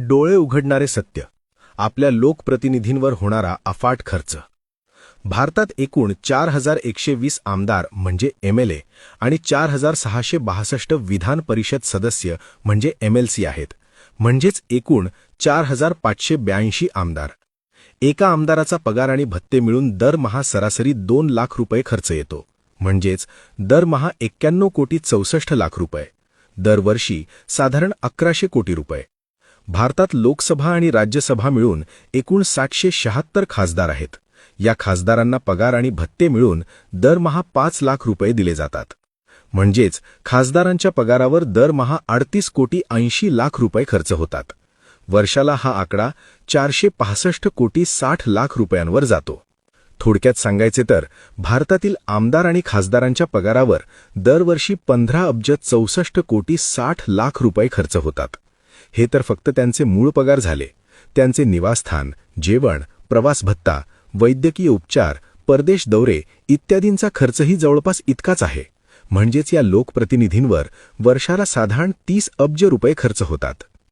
डोळे उघडणारे सत्य. आपल्या लोकप्रतिनिधींवर होणारा अफाट खर्च. भारतात एकूण 4120 आमदार म्हणजे एमएलए आणि 4662 विधान परिषद सदस्य म्हणजे एमएलसी आहेत. म्हणजेच एकूण 4582 आमदार. एका आमदाराचा पगार आणि भत्ते मिळून दरमहा सरासरी 2 लाख रुपये खर्च येतो. म्हणजेच दरमहा 91,64,00,000 रुपये. दरवर्षी साधारण 1100 कोटी रुपये. भारतात लोकसभा आणि राज्यसभा मिळून एकूण 776 खासदार आहेत. या खासदारांना पगार आणि भत्ते मिळून दरमहा 5 लाख रुपये दिले जातात. म्हणजेच खासदारांच्या पगारावर दरमहा 38,80,00,000 रुपये खर्च होतात. वर्षाला हा आकडा 465,60,00,000 रुपयांवर जातो. थोडक्यात सांगायचे तर भारतातील आमदार आणि खासदारांच्या पगारावर दरवर्षी 15,64,60,00,000 रुपये खर्च होतात. हे तर फक्त त्यांचे मूळ पगार झाले. त्यांचे निवासस्थान, जेवण, प्रवास भत्ता, वैद्यकीय उपचार, परदेश दौरे इत्यादींचा खर्चही जवळपास इतकाच आहे. म्हणजेच या लोकप्रतिनिधींवर वर्षाला साधारण 30 अब्ज रुपये खर्च होतात.